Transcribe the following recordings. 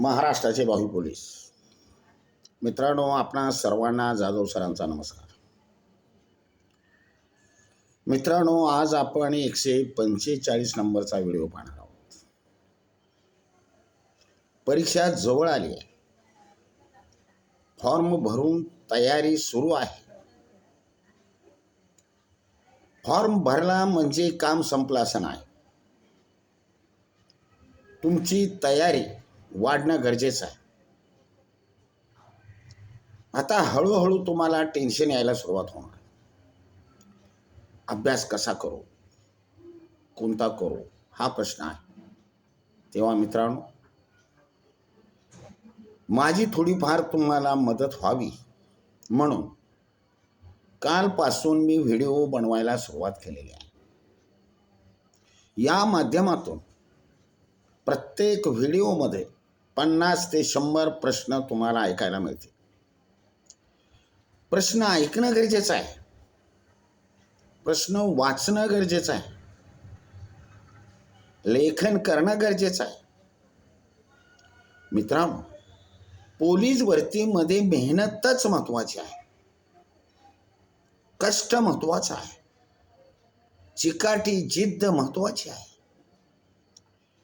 महाराष्ट्राचे भावी पोलीस मित्रांनो, आपणा सर्वांना जाधव सरांचा नमस्कार. मित्रांनो, आज आपण 145 नंबरचा व्हिडिओ पाहणार आहोत. परीक्षा जवळ आली आहे. फॉर्म भरून तयारी सुरू आहे. फॉर्म भरला म्हणजे काम संपलं असं नाही. तुमची तयारी वाढणं गरजेचं आहे. आता हळूहळू तुम्हाला टेन्शन यायला सुरुवात होणार. अभ्यास कसा करू, कोणता करू, हा प्रश्न आहे. तेव्हा मित्रांनो, माझी थोडीफार तुम्हाला मदत व्हावी म्हणून कालपासून मी व्हिडिओ बनवायला सुरुवात केलेली आहे. या माध्यमातून प्रत्येक व्हिडिओमध्ये 50 ते 100 प्रश्न तुम्हाला ऐकायला मिळतील. प्रश्न ऐकणं गरजेचं आहे. प्रश्न वाचणं गरजेचं आहे. लेखन करणं गरजेचं आहे. मित्रांनो, पोलीस भरतीमध्ये मेहनतच महत्त्वाची आहे. कष्ट महत्त्वाचं आहे. चिकाटी जिद्द महत्त्वाची आहे.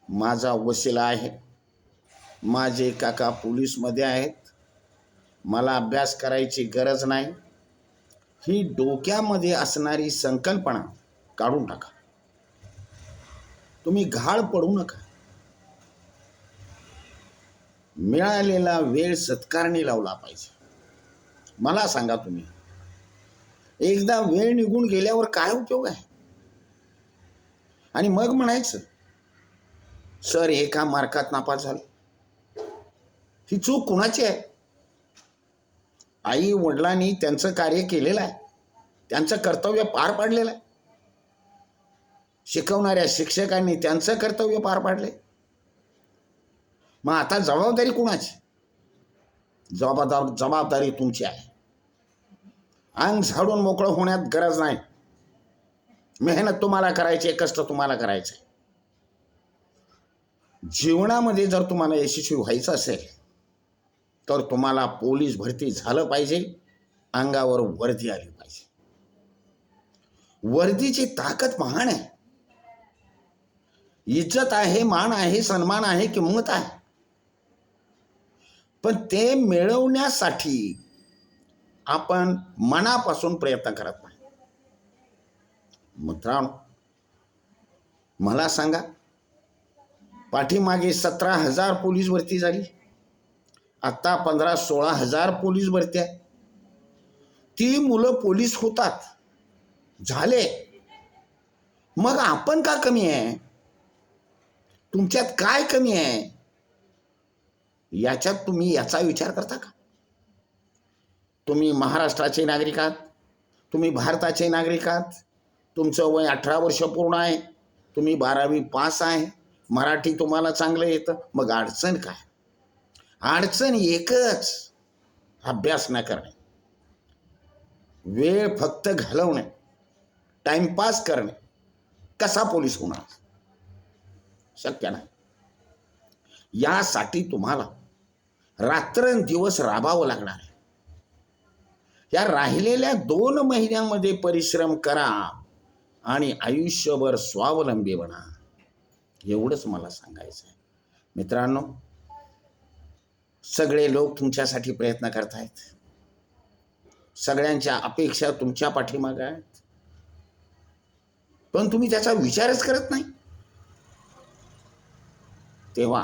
माझा वसिला आहे. माझे काका पोलीसमध्ये आहेत. मला अभ्यास करायची गरज नाही. ही डोक्यामध्ये असणारी संकल्पना काढून टाका. तुम्ही घाळ पडू नका. मिळालेला वेळ सत्कारणी लावला पाहिजे. मला सांगा, तुम्ही एकदा वेळ निघून गेल्यावर काय उपयोग आहे? आणि मग म्हणायचं सर एका मार्कात नापास झालो. ही चूक कुणाची आहे? आई वडिलांनी त्यांचं कार्य केलेलं आहे. त्यांचं कर्तव्य पार पाडलेलं आहे. शिकवणाऱ्या शिक्षकांनी त्यांचं कर्तव्य पार पाडले. मग आता जबाबदारी कुणाची? जबाबदारी तुमची आहे. अंग झाडून मोकळं होण्यात गरज नाही. मेहनत तुम्हाला करायची आहे. कष्ट तुम्हाला करायचं आहे. जीवनामध्ये जर तुम्हाला यशस्वी व्हायचं असेल तर तुम्हाला पोलीस भरती झालं पाहिजे. अंगावर वर्दी आली पाहिजे. वर्दीची ताकद महान आहे. इज्जत आहे, मान आहे, सन्मान आहे, किंमत आहे. पण ते मिळवण्यासाठी आपण मनापासून प्रयत्न करत नाही. मित्रांनो, मला सांगा, पाठीमागे 17,000 पोलीस भरती झाली. आता 15-16 हजार पोलीस भरती आहे. ती मुलं पोलीस होतात, झाले. मग आपण का कमी आहे? तुमच्यात काय कमी आहे? याच्यात तुम्ही याचा विचार करता का? तुम्ही महाराष्ट्राचे नागरिक आहात. तुम्ही भारताचे नागरिक आहात. तुमचं वय 18 वर्ष पूर्ण आहे. तुम्ही 12वी पास आहे. मराठी तुम्हाला चांगलं येतं. मग अडचण काय? अडचण एकच, अभ्यास न करणे, वेळ फक्त घालवणे, टाइमपास करणे. कसा पोलीस होणार? शक्य नाही. यासाठी तुम्हाला रात्रंदिवस राबावं लागणार आहे. या राहिलेल्या 2 महिन्यामध्ये परिश्रम करा आणि आयुष्यभर स्वावलंबी बना. एवढंच मला सांगायचं आहे. मित्रांनो, सगळे लोक तुमच्यासाठी प्रयत्न करतायत. सगळ्यांच्या अपेक्षा तुमच्या पाठीमागे आहेत. पण तुम्ही त्याचा विचारच करत नाही. तेव्हा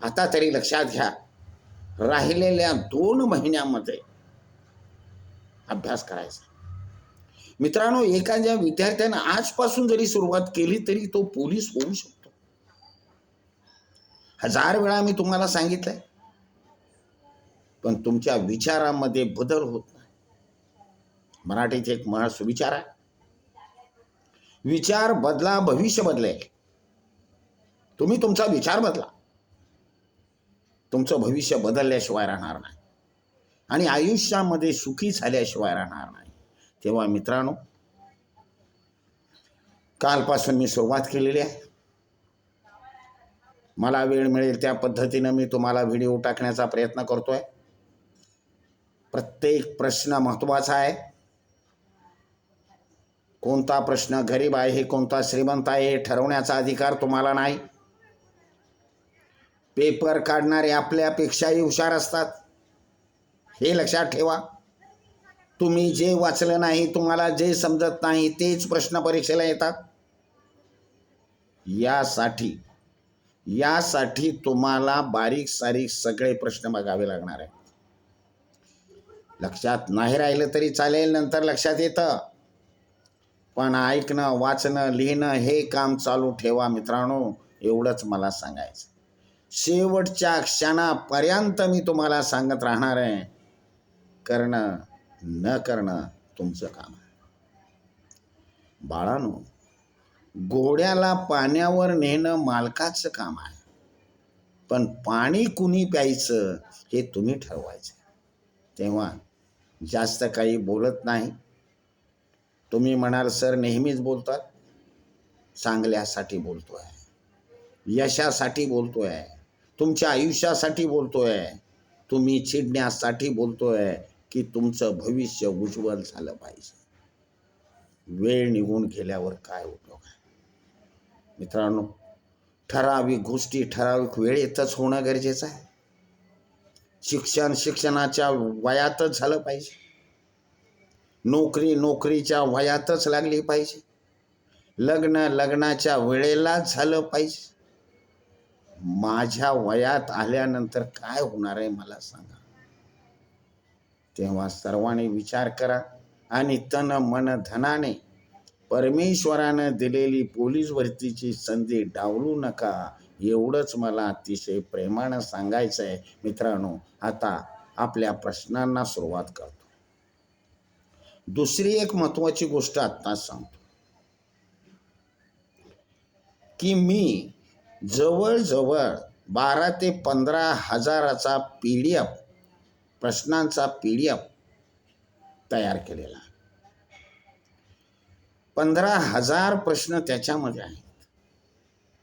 आता तरी लक्षात घ्या, राहिलेल्या 2 महिन्यामध्ये अभ्यास करायचा. मित्रांनो, एखाद्या विद्यार्थ्यानं आजपासून जरी सुरुवात केली तरी तो पोलीस होऊ शकतो. 1000 वेळा मी तुम्हाला सांगितलंय. पण तुमच्या विचारामध्ये बदल होत नाही. मराठीत एक म्हण सुविचार आहे, विचार बदला भविष्य बदलेल. तुम्ही तुमचा विचार बदला. तुमचं भविष्य बदलल्याशिवाय राहणार नाही आणि आयुष्यामध्ये सुखी झाल्याशिवाय राहणार नाही. तेव्हा मित्रांनो, कालपासून मी सुरुवात केलेली आहे. मला वेळ मिळेल त्या पद्धतीनं मी तुम्हाला व्हिडिओ टाकण्याचा प्रयत्न करतोय. प्रत्येक प्रश्न महत्त्वाचा आहे. कोणता प्रश्न गरीब आहे कोणता श्रीमंत आहे हे ठरवण्याचा अधिकार तुम्हाला नाही. पेपर काढणारे आपल्यापेक्षाही हुशार असतात, हे लक्षात ठेवा. तुम्ही जे वाचलं नाही, तुम्हाला जे समजत नाही तेच प्रश्न परीक्षेला येतात. यासाठी तुम्हाला बारीक सारीक सगळे प्रश्न बघावे लागणार आहे. लक्षात नाही राहिलं तरी चालेल, नंतर लक्षात येतं. पण ऐकणं, वाचणं, लिहिणं हे काम चालू ठेवा मित्रांनो, एवढंच मला सांगायचं. शेवटच्या क्षणापर्यंत मी तुम्हाला सांगत राहणार आहे, करणं न करणं तुमचं काम आहे. बाळांनो, घोड्याला पाण्यावर नेणं मालकाचं काम आहे, पण पाणी कुणी प्यायचं हे तुम्ही ठरवायचं. तेव्हा जास्त काही बोलत नाही. तुम्ही म्हणाल सर नेहमीच बोलतात. चांगल्यासाठी बोलतोय, यशासाठी बोलतोय, तुमच्या आयुष्यासाठी बोलतोय. तुम्ही चिडण्यासाठी बोलतोय की तुमचं भविष्य उज्ज्वल झालं पाहिजे. वेळ निघून गेल्यावर काय उपयोग आहे मित्रांनो? ठराविक गोष्टी ठराविक वेळेतच होणं गरजेचं आहे. शिक्षणाच्या वयातच झालं पाहिजे. नोकरीच्या वयातच लागली पाहिजे. लग्नाच्या वेळेलाच झालं पाहिजे. माझ्या वयात आल्यानंतर काय होणार आहे मला सांगा. तेव्हा सर्वांनी विचार करा आणि तन मन धनाने परमेश्वरानं दिलेली पोलीस भरतीची संधी डावलू नका, एवढंच मला अतिशय प्रेमानं सांगायचं आहे. मित्रांनो, आता आपल्या प्रश्नांना सुरुवात करतो. दुसरी एक महत्त्वाची गोष्ट आत्ताच सांगतो की मी जवळजवळ 12 ते 15 हजाराचा PDF प्रश्नांचा PDF तयार केलेला आहे. 15,000 प्रश्न त्याच्यामध्ये आहेत.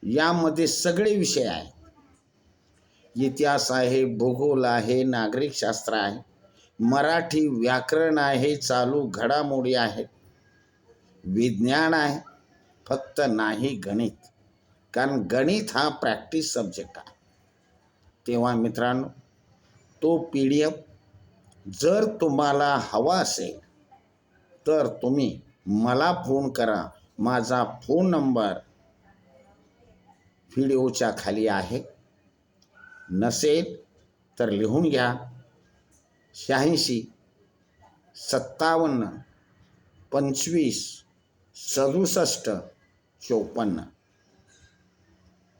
यामध्ये सगळे विषय आहेत. इतिहास आहे, भूगोल आहे, नागरिकशास्त्र आहे, मराठी व्याकरण आहे, चालू घडामोडी आहेत, विज्ञान आहे, फक्त नाही गणित. कारण गणित हा प्रॅक्टिस सब्जेक्ट आहे. तेव्हा मित्रांनो, तो PDF जर तुम्हाला हवा असेल तर तुम्ही मला फोन करा. माझा फोन नंबर व्हिडिओच्या खाली आहे. नसेल तर लिहून घ्या. 86 57 25 67 54.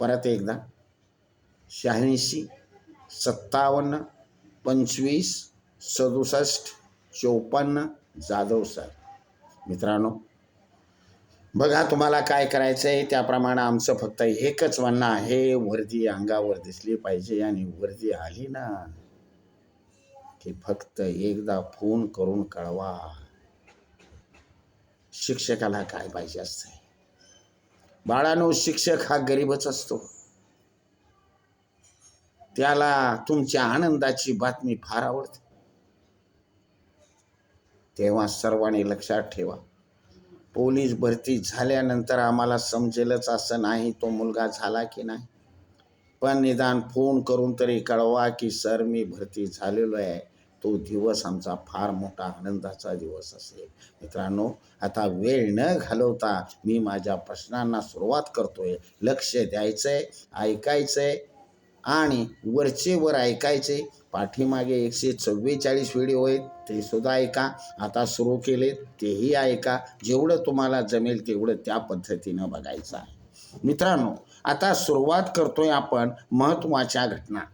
परत एकदा 86 57 25 67 54 जाधव सर. मित्रांनो, बघा तुम्हाला काय करायचं आहे त्याप्रमाणे आमचं फक्त एकच म्हणणं आहे, वर्दी अंगावर दिसली पाहिजे. आणि वर्दी आली ना की फक्त एकदा फोन करून कळवा. शिक्षकाला काय पाहिजे असते बाळांनो? शिक्षक हा गरीबच असतो. त्याला तुमच्या आनंदाची बातमी फार आवडते. तेव्हा सर्वांनी लक्षात ठेवा, पोलीस भरती झाल्यानंतर आम्हाला समजेलच असं नाही तो मुलगा झाला की नाही, पण निदान फोन करून तरी कळवा की सर मी भरती झालेलो आहे. तो दिवस आमचा फार मोठा आनंदाचा दिवस असेल. मित्रांनो, आता वेळ न घालवता मी माझ्या प्रश्नांना सुरुवात करतोय. लक्ष द्यायचंय, ऐकायचंय आणि वरचे वर ऐकायचे. पाठीमागे 144 व्हिडिओ आहेत, ते सुद्धा ऐका. आता सुरू केले तेही ऐका. जेवढं तुम्हाला जमेल तेवढं त्या पद्धतीनं बघायचं आहे. मित्रांनो, आता सुरुवात करतोय आपण महत्त्वाच्या घटना.